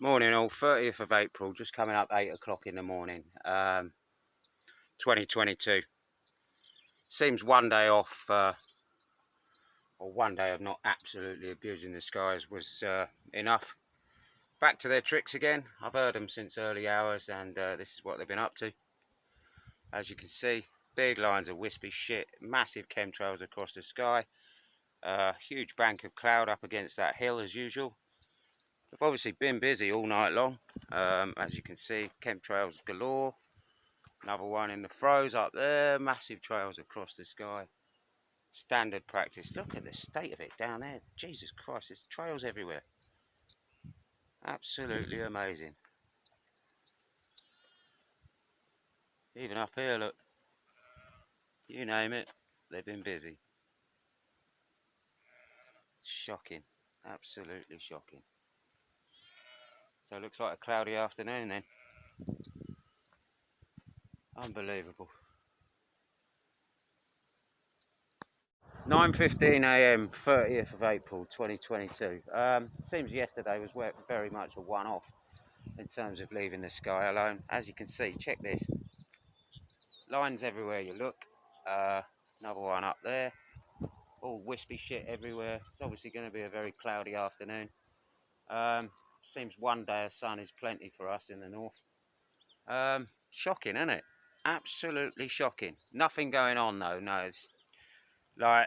Morning all, 30th of April, just coming up 8 o'clock in the morning, 2022. Seems one day off, or one day of not absolutely abusing the skies was enough. Back to their tricks again. I've heard them since early hours, and this is what they've been up to. As you can see, big lines of wispy shit, massive chemtrails across the sky, huge bank of cloud up against that hill as usual. They've obviously been busy all night long. As you can see, chemtrails galore. Another one in the throes up there, massive trails across the sky. Standard practice. Look at the state of it down there. Jesus Christ, there's trails everywhere. Absolutely amazing. Even up here, look. You name it, they've been busy. Shocking. Absolutely shocking. So it looks like a cloudy afternoon then. Unbelievable. 9:15 AM, 30th of April 2022. Seems yesterday was very much a one-off in terms of leaving the sky alone. As you can see, check this. Lines everywhere you look. Another one up there. All wispy shit everywhere. It's obviously going to be a very cloudy afternoon. Seems one day of sun is plenty for us in the north. Shocking, isn't it? Absolutely shocking. Nothing going on though. No, it's like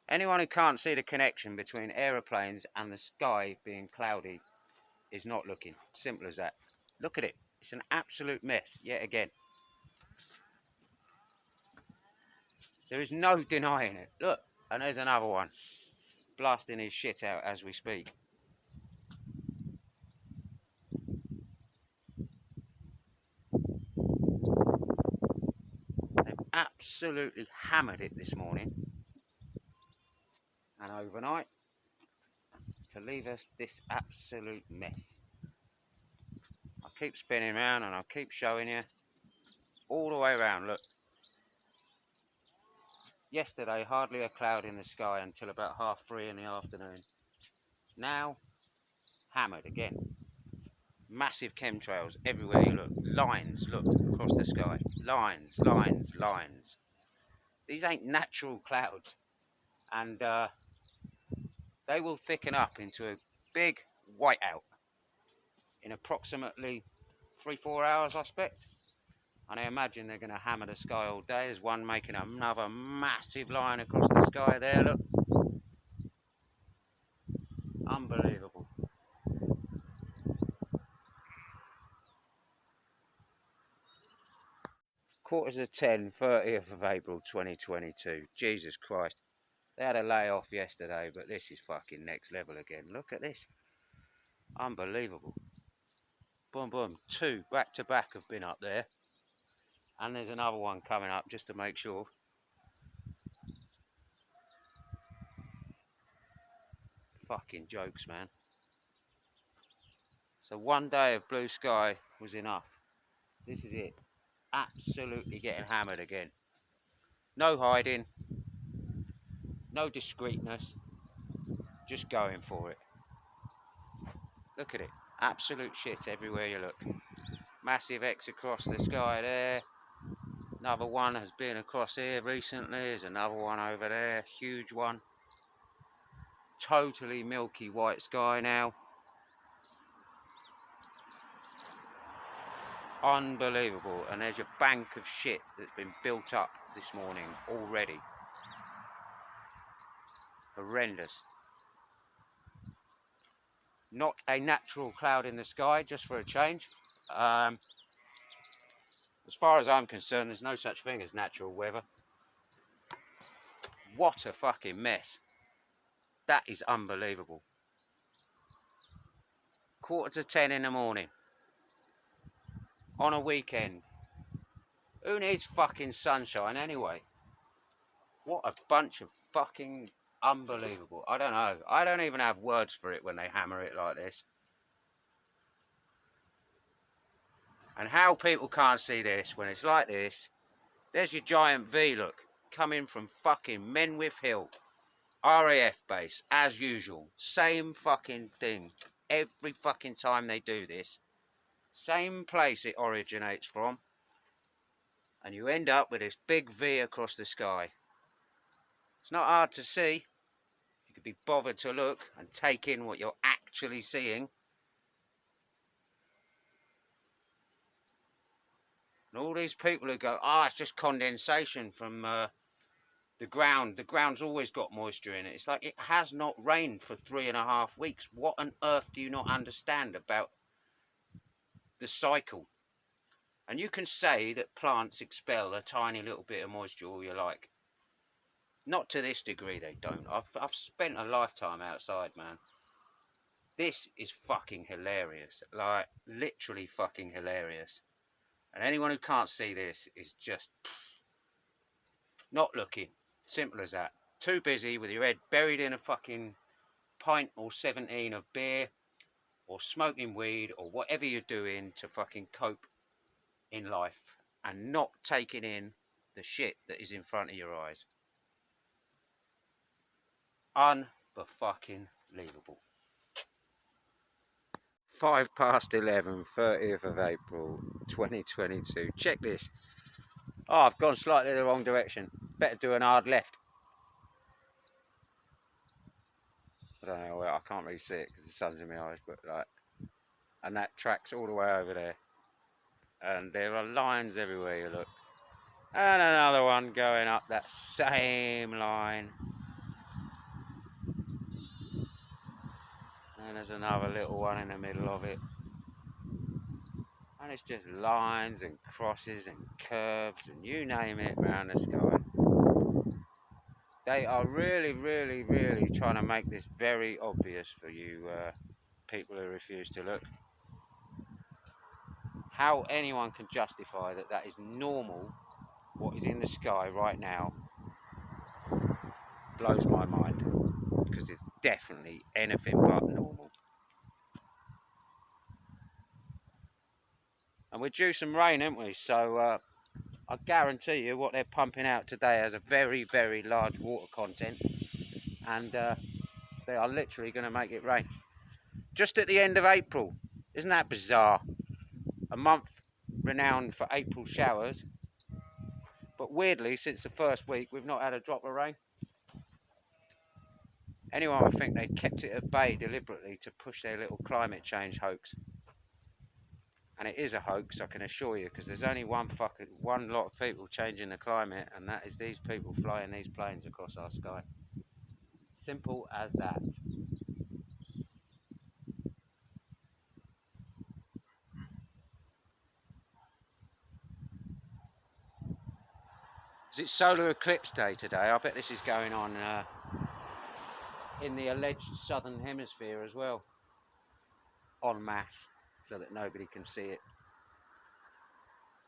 anyone who can't see the connection between aeroplanes and the sky being cloudy is not looking. Simple as that. Look at it. It's an absolute mess yet again. There is no denying it. Look, and there's another one blasting his shit out as we speak. They've absolutely hammered it this morning and overnight to leave us this absolute mess. I keep spinning around and I'll keep showing you all the way around. Look, yesterday hardly a cloud in the sky until about 3:30 in the afternoon. Now hammered again. Massive chemtrails everywhere you look. Lines, look, across the sky. Lines, lines, lines. These ain't natural clouds. And they will thicken up into a big whiteout in approximately 3-4 hours, I expect. And I imagine they're going to hammer the sky all day. There's one making another massive line across the sky there, look. Unbelievable. Quarters of 10, 30th of April 2022. Jesus Christ. They had a layoff yesterday, but this is fucking next level again. Look at this. Unbelievable. Boom, boom. 2 back to back have been up there. And there's another one coming up just to make sure. Fucking jokes, man. So one day of blue sky was enough. This is it. Absolutely getting hammered again. No hiding. No discreetness. Just going for it. Look at it. Absolute shit everywhere you look. Massive X across the sky there. Another one has been across here recently. There's another one over there. Huge one. Totally milky white sky now. Unbelievable. And there's your bank of shit that's been built up this morning already. Horrendous. Not a natural cloud in the sky, just for a change. As far as I'm concerned, there's no such thing as natural weather. What a fucking mess. That is unbelievable. 9:45 in the morning. On a weekend. Who needs fucking sunshine anyway? What a bunch of fucking unbelievable. I don't know. I don't even have words for it when they hammer it like this. And how people can't see this when it's like this. There's your giant V, look. Coming from fucking Menwith Hill. RAF base, as usual. Same fucking thing. every fucking time they do this. Same place it originates from. And you end up with this big V across the sky. It's not hard to see. You could be bothered to look and take in what you're actually seeing. And all these people who go, oh, it's just condensation from the ground. The ground's always got moisture in it. It's like it has not rained for 3.5 weeks. What on earth do you not understand about the cycle? And you can say that plants expel a tiny little bit of moisture all you like. Not to this degree they don't. I've spent a lifetime outside, man. This is fucking hilarious. Like, literally fucking hilarious. And anyone who can't see this is just not looking. Simple as that. Too busy with your head buried in a fucking pint or 17 of beer, or smoking weed, or whatever you're doing to fucking cope in life, and not taking in the shit that is in front of your eyes. Unfucking-lievable. 11:05, 30th of April 2022. Check this. Oh, I've gone slightly the wrong direction. Better do an hard left. I don't know where, I can't really see it because the sun's in my eyes, but like, and that track's all the way over there. And there are lines everywhere you look. And another one going up that same line. And there's another little one in the middle of it. And it's just lines and crosses and curves and you name it around the sky. They are really trying to make this very obvious for you people who refuse to look. How anyone can justify that that is normal, what is in the sky right now, blows my mind. Because it's definitely anything but normal. And we're due some rain, aren't we? So I guarantee you what they're pumping out today has a very large water content, and they are literally going to make it rain just at the end of April. Isn't that bizarre? A month renowned for April showers, but weirdly since the first week we've not had a drop of rain. Anyone would think they kept it at bay deliberately to push their little climate change hoax. And it is a hoax, I can assure you, because there's only one lot of people changing the climate, and that is these people flying these planes across our sky. Simple as that. It's solar eclipse day today. I bet this is going on in the alleged southern hemisphere as well, en masse, so that nobody can see it,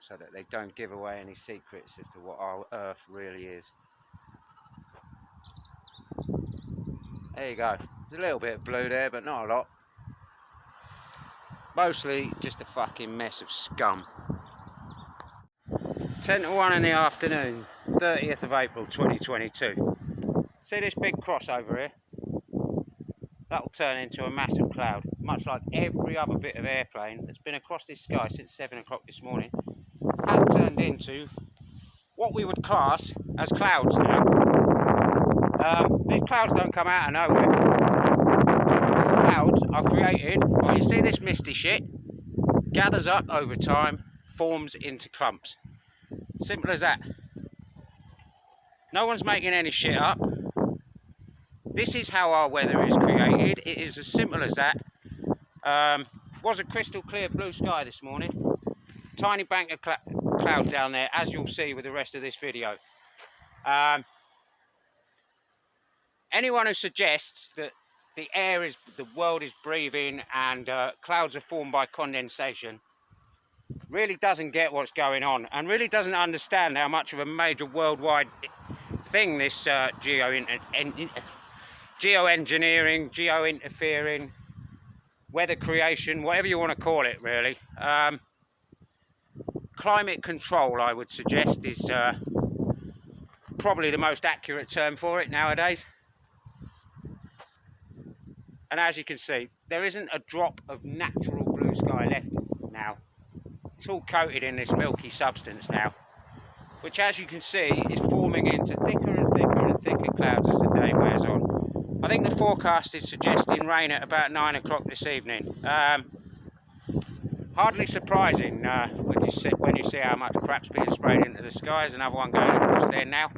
so that they don't give away any secrets as to what our Earth really is. There you go. There's a little bit of blue there, but not a lot. Mostly just a fucking mess of scum. 10:01 in the afternoon, 30th of April 2022. See this big cross over here? That'll turn into a massive cloud, much like every other bit of airplane that's been across this sky since 7 o'clock this morning has turned into what we would class as clouds now. These clouds don't come out of nowhere. These clouds are created, well, you see this misty shit, gathers up over time, forms into clumps. Simple as that. No one's making any shit up. This is how our weather is created. It is as simple as that. Was a crystal clear blue sky this morning. Tiny bank of cloud down there, as you'll see with the rest of this video. Anyone who suggests that the world is breathing and clouds are formed by condensation really doesn't get what's going on, and really doesn't understand how much of a major worldwide thing this geoengineering, geo-interfering, weather creation, whatever you want to call it, really. Climate control, I would suggest, is probably the most accurate term for it nowadays. And as you can see, there isn't a drop of natural blue sky left now. It's all coated in this milky substance now, which, as you can see, is forming into thicker and thicker and thicker clouds as the day wears on. I think the forecast is suggesting rain at about 9 o'clock this evening. Hardly surprising when you see how much crap's being sprayed into the sky. There's another one going across there now.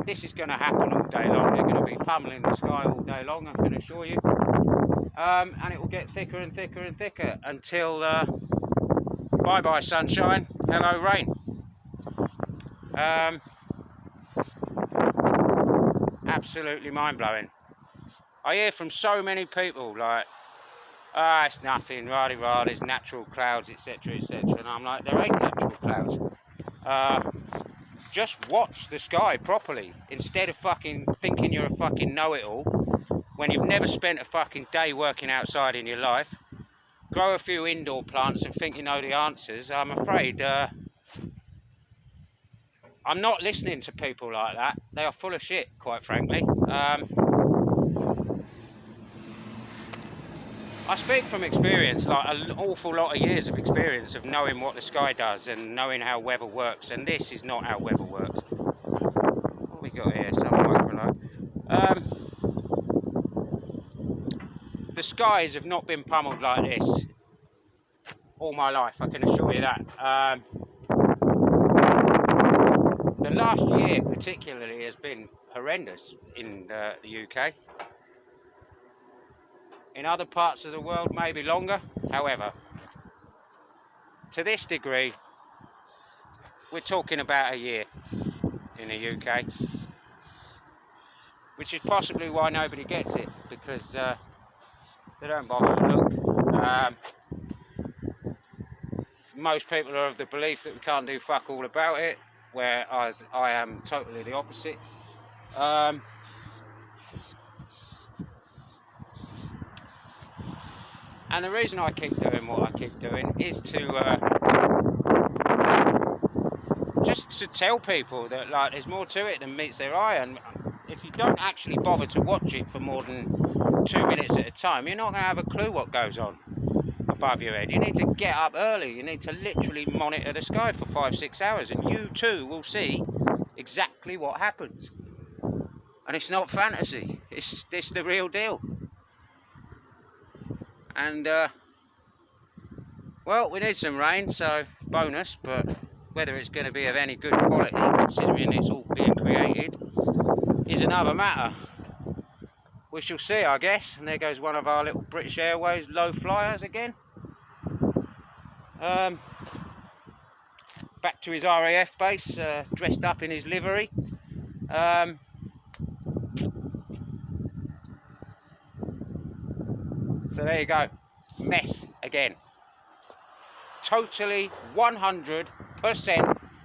This is going to happen all day long. They're going to be pummeling the sky all day long, I can assure you. And it will get thicker and thicker and thicker until bye-bye sunshine, hello rain. Absolutely mind-blowing. I hear from so many people like, it's nothing, rah-de-rah, there's natural clouds, etc, etc, and I'm like, there ain't natural clouds. Just watch the sky properly, instead of fucking thinking you're a fucking know-it-all, when you've never spent a fucking day working outside in your life. Grow a few indoor plants and think you know the answers. I'm afraid I'm not listening to people like that. They are full of shit, quite frankly. I speak from experience, like an awful lot of years of experience of knowing what the sky does and knowing how weather works, and this is not how weather works. What we got here? Some microlight. The skies have not been pummeled like this all my life, I can assure you that. The last year particularly has been horrendous in the UK. In other parts of the world, maybe longer. However, to this degree, we're talking about a year in the UK, which is possibly why nobody gets it, because they don't bother to look. Most people are of the belief that we can't do fuck all about it, whereas I am totally the opposite. And the reason I keep doing what I keep doing is to just to tell people that, like, there's more to it than meets their eye, and if you don't actually bother to watch it for more than 2 minutes at a time, you're not going to have a clue what goes on above your head. You need to get up early. You need to literally monitor the sky for 5-6 hours, and you too will see exactly what happens. And it's not fantasy. It's the real deal. And well, we need some rain, so bonus, but whether it's going to be of any good quality, considering it's all being created, is another matter. We shall see, I guess. And there goes one of our little British Airways low flyers again. Back to his RAF base, dressed up in his livery. So there you go, mess again. Totally 100%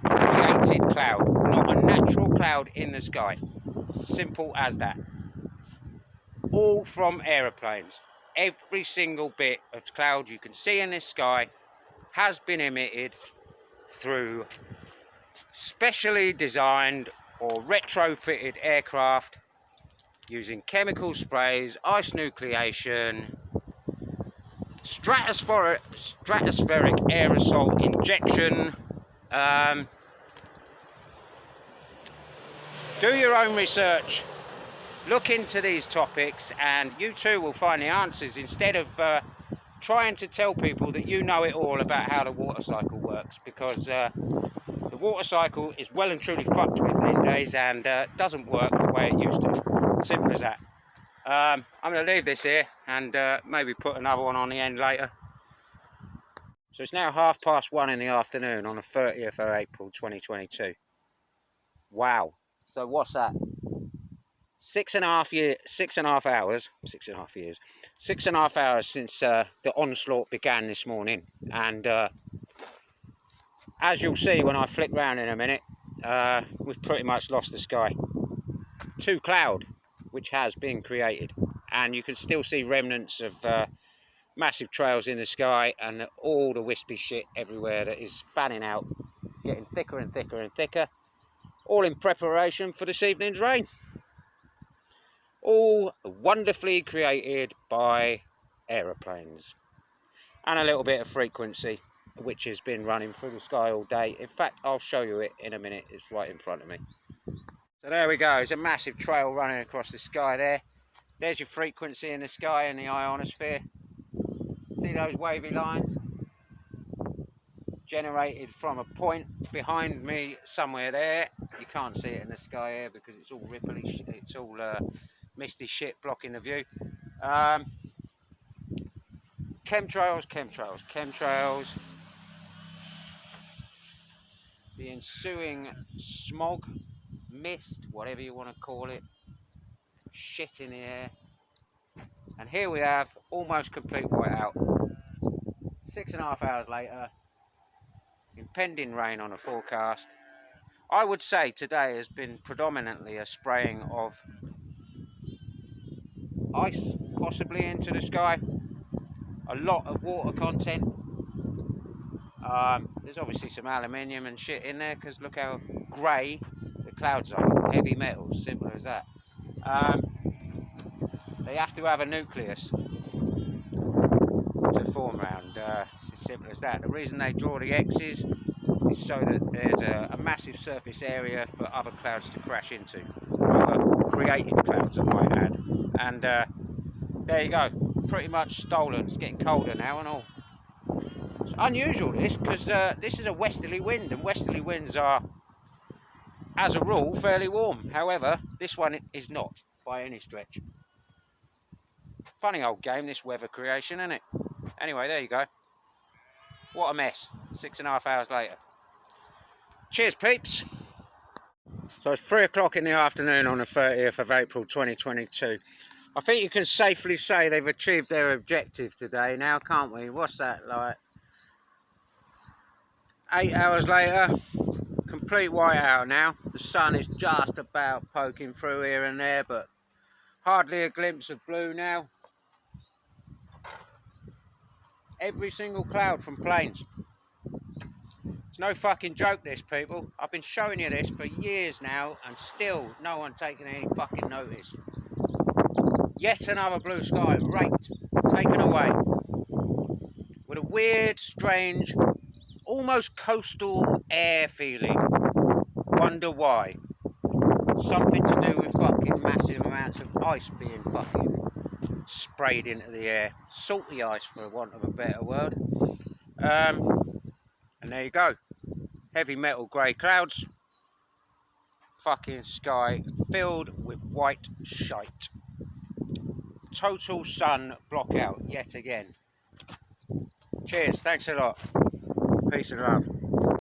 created cloud, not a natural cloud in the sky. Simple as that. All from aeroplanes. Every single bit of cloud you can see in this sky has been emitted through specially designed or retrofitted aircraft using chemical sprays, ice nucleation, stratospheric aerosol injection. Do your own research, look into these topics, and you too will find the answers, instead of trying to tell people that you know it all about how the water cycle works, because the water cycle is well and truly fucked with these days, and doesn't work the way it used to. Simple as that. I'm going to leave this here and maybe put another one on the end later. So it's now 1:30 in the afternoon on the 30th of April 2022. Wow. So what's that? 6.5 hours since the onslaught began this morning. And as you'll see when I flick round in a minute, we've pretty much lost the sky to cloud, which has been created, and you can still see remnants of massive trails in the sky and all the wispy shit everywhere that is fanning out, getting thicker and thicker and thicker, all in preparation for this evening's rain. all wonderfully created by aeroplanes, and a little bit of frequency which has been running through the sky all day. In fact, I'll show you it in a minute. It's right in front of me. So there we go. There's a massive trail running across the sky there. There's your frequency in the sky in the ionosphere. See those wavy lines? Generated from a point behind me somewhere there. You can't see it in the sky here because it's all ripply, it's all misty shit blocking the view. Chemtrails, chemtrails, chemtrails. The ensuing smog, mist, whatever you want to call it, shit in the air. And here we have almost complete whiteout. 6.5 hours later, impending rain on the forecast. I would say today has been predominantly a spraying of ice, possibly into the sky. A lot of water content. There's obviously some aluminium and shit in there because look how grey the clouds are. Heavy metals, simple as that. They have to have a nucleus to form around. It's as simple as that. The reason they draw the X's is so that there's a massive surface area for other clouds to crash into, other created clouds I might add. And there you go, pretty much stolen. It's getting colder now and all. It's unusual this, because this is a westerly wind, and westerly winds are, as a rule, fairly warm. However, this one is not by any stretch. Funny old game, this weather creation, isn't it? Anyway, there you go. What a mess. 6.5 hours later. Cheers, peeps. So it's 3 o'clock in the afternoon on the 30th of April 2022. I think you can safely say they've achieved their objective today now, can't we? What's that like? 8 hours later, complete whiteout now. The sun is just about poking through here and there, but hardly a glimpse of blue now. Every single cloud from planes. It's no fucking joke this, people. I've been showing you this for years now and still no one taking any fucking notice. Yet another blue sky raped, taken away. With a weird, strange, almost coastal air feeling. Wonder why. Something to do with fucking massive amounts of ice being fucking sprayed into the air. Salty ice, for want of a better word. And there you go. Heavy metal grey clouds. Fucking sky filled with white shite. Total sun blockout yet again. Cheers, thanks a lot. Peace and love.